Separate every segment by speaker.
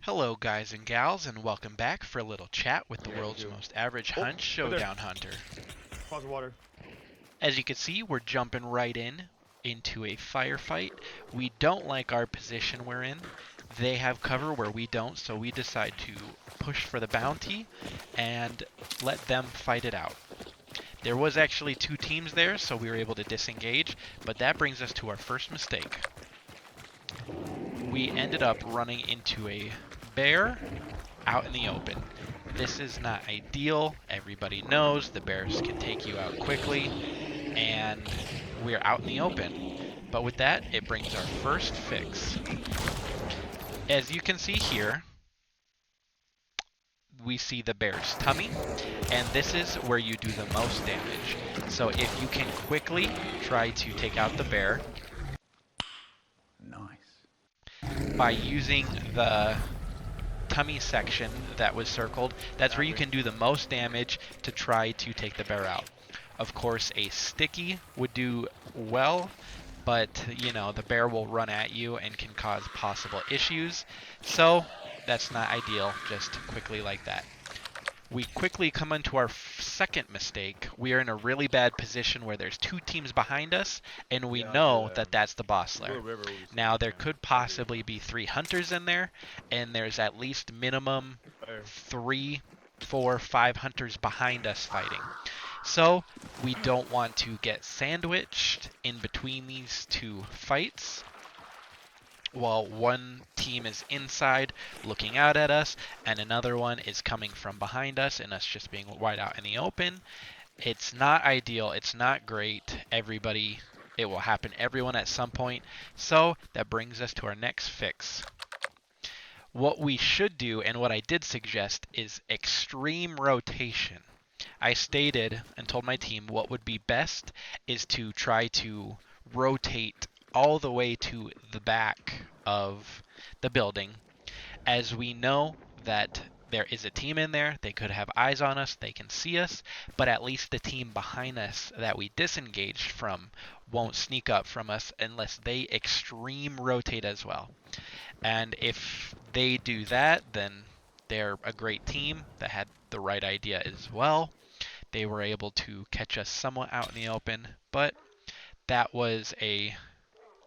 Speaker 1: Hello, guys and gals, and welcome back for a little chat with the
Speaker 2: Yeah,
Speaker 1: world's
Speaker 2: you.
Speaker 1: most average
Speaker 2: Oh,
Speaker 1: hunt,
Speaker 2: right there.
Speaker 1: Showdown Hunter.
Speaker 2: Pause the water.
Speaker 1: As you can see, we're jumping right into a firefight. We don't like our position we're in. They have cover where we don't, so we decide to push for the bounty and let them fight it out. There was actually two teams there, so we were able to disengage, but that brings us to our first mistake. We ended up running into a bear out in the open. This is not ideal. Everybody knows the bears can take you out quickly, and we're out in the open. But with that, it brings our first fix. As you can see here, we see the bear's tummy, and this is where you do the most damage. So if you can quickly try to take out the bear by using the tummy section that was circled, that's where you can do the most damage to try to take the bear out. Of course, a sticky would do well, but you know, the bear will run at you and can cause possible issues. So that's not ideal, just quickly like that. We quickly come into our second mistake. We are in a really bad position where there's two teams behind us, and we know that that's the boss lair. Now, there could possibly be 3 hunters in there, and there's at least minimum 3, 4, 5 hunters behind us fighting. So, we don't want to get sandwiched in between these two fights while one team is inside looking out at us and another one is coming from behind us and us just being wide out in the open. It's not ideal. It's not great. It will happen everyone at some point. So that brings us to our next fix. What we should do, and what I did suggest, is extreme rotation. I stated and told my team what would be best is to try to rotate all the way to the back of the building, as we know that there is a team in there. They could have eyes on us, they can see us, but at least the team behind us that we disengaged from won't sneak up from us unless they extreme rotate as well. And if they do that, then they're a great team that had the right idea as well. They were able to catch us somewhat out in the open, but that was a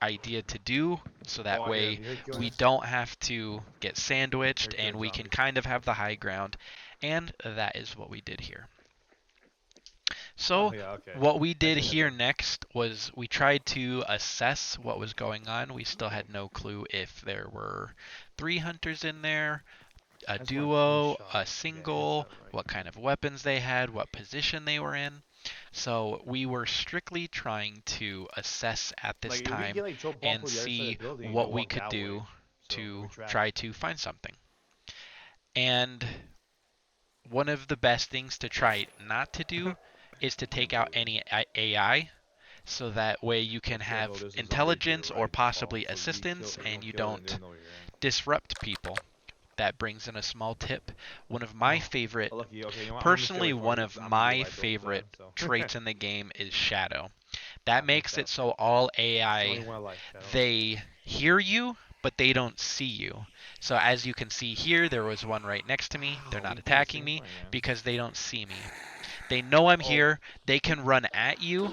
Speaker 1: idea to do, so that way we don't have to get sandwiched and we can kind of have the high ground, and that is what we did here. So what we did here next was we tried to assess what was going on. We still had no clue if there were 3 hunters in there, a duo, a single, what kind of weapons they had, what position they were in. So we were strictly trying to assess at this time and see what we could do to try to find something. And one of the best things to try not to do is to take out any AI, so that way you can have intelligence or possibly assistance and you don't disrupt people. That brings in a small tip. One of my favorite, personally, one of my favorite traits in the game is Shadow. That makes it so all AI, they hear you, but they don't see you. So as you can see here, there was one right next to me. They're not attacking me because they don't see me. They know I'm here. They can run at you.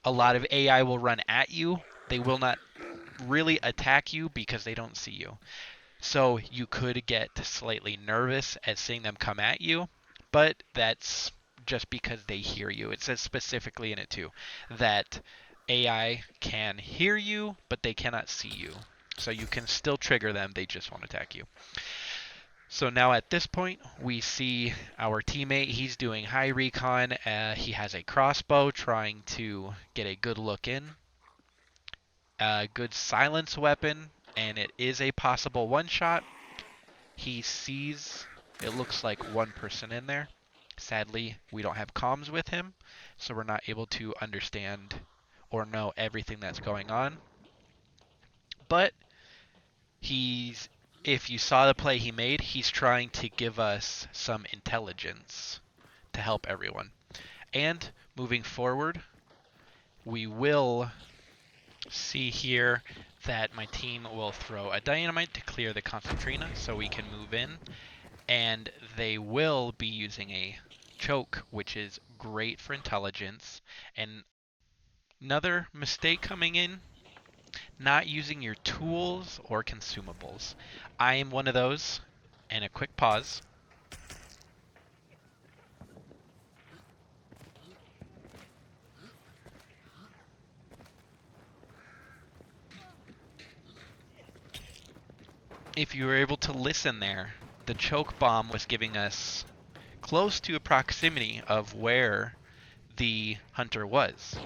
Speaker 1: A lot of AI will run at you. They will not really attack you because they don't see you. So you could get slightly nervous at seeing them come at you, but that's just because they hear you. It says specifically in it too that AI can hear you, but they cannot see you. So you can still trigger them, they just won't attack you. So now at this point, we see our teammate. He's doing high recon. He has a crossbow trying to get a good look in. A good silence weapon, and it is a possible one-shot. He sees, it looks like one person in there. Sadly, we don't have comms with him, so we're not able to understand or know everything that's going on. But if you saw the play he made, he's trying to give us some intelligence to help everyone. And moving forward, we will see here that my team will throw a dynamite to clear the concertina so we can move in, and they will be using a choke, which is great for intelligence. And another mistake coming in, not using your tools or consumables. I am one of those. And a quick pause. If you were able to listen there, the choke bomb was giving us close to a proximity of where the hunter was.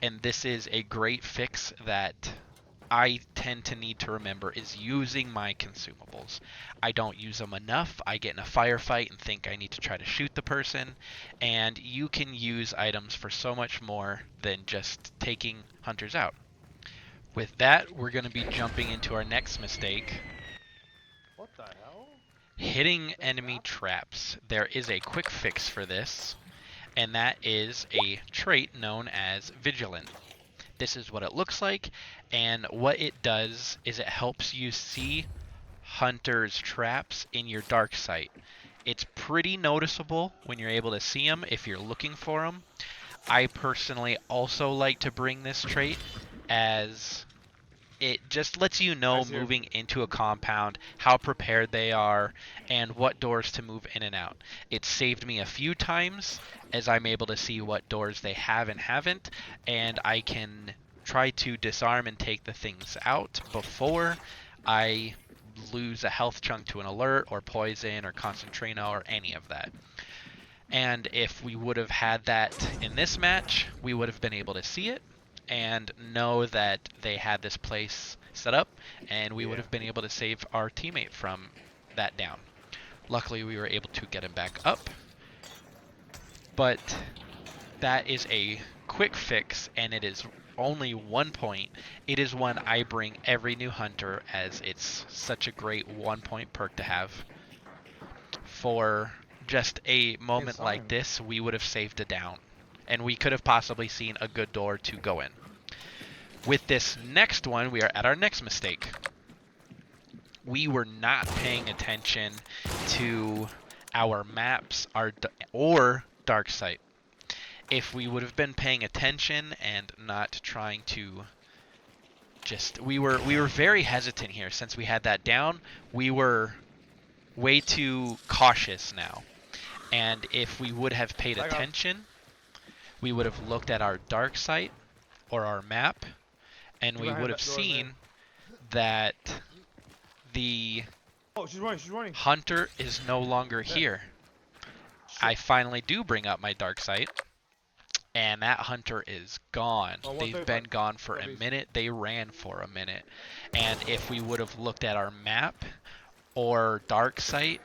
Speaker 1: And this is a great fix that I tend to need to remember, is using my consumables. I don't use them enough. I get in a firefight and think I need to try to shoot the person. And you can use items for so much more than just taking hunters out. With that, we're going to be jumping into our next mistake.
Speaker 2: What the hell?
Speaker 1: Hitting enemy traps. There is a quick fix for this, and that is a trait known as Vigilant. This is what it looks like, and what it does is it helps you see hunters' traps in your dark sight. It's pretty noticeable when you're able to see them if you're looking for them. I personally also like to bring this trait, as it just lets you know moving into a compound how prepared they are and what doors to move in and out. It saved me a few times as I'm able to see what doors they have and haven't, and I can try to disarm and take the things out before I lose a health chunk to an alert or poison or concentrino or any of that. And if we would have had that in this match, we would have been able to see it and know that they had this place set up, and we would have been able to save our teammate from that down. Luckily, we were able to get him back up, but that is a quick fix, and it is only 1 point. It is one I bring every new hunter, as it's such a great 1 point perk to have. For just a moment like this, we would have saved a down, and we could have possibly seen a good door to go in. With this next one, we are at our next mistake. We were not paying attention to our maps or dark sight. If we would have been paying attention and not trying to we were very hesitant here since we had that down. We were way too cautious now. And if we would have paid attention, we would have looked at our dark sight or our map, and we would have seen that the
Speaker 2: she's running.
Speaker 1: hunter is no longer here. I finally do bring up my dark sight, and that hunter is gone. They've been gone for a minute. They ran for a minute. And if we would have looked at our map or dark sight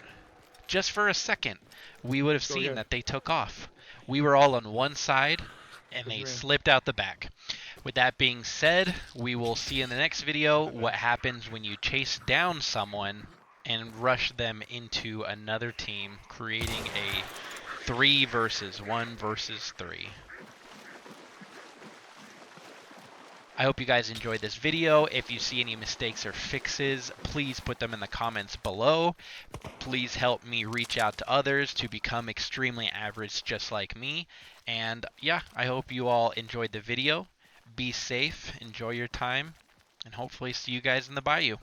Speaker 1: just for a second, we would have seen that they took off. We were all on one side, and they slipped out the back. With that being said, we will see in the next video what happens when you chase down someone and rush them into another team, creating a 3 versus 1 versus 3. I hope you guys enjoyed this video. If you see any mistakes or fixes, please put them in the comments below. Please help me reach out to others to become extremely average just like me. And yeah, I hope you all enjoyed the video. Be safe, enjoy your time, and hopefully see you guys in the bayou.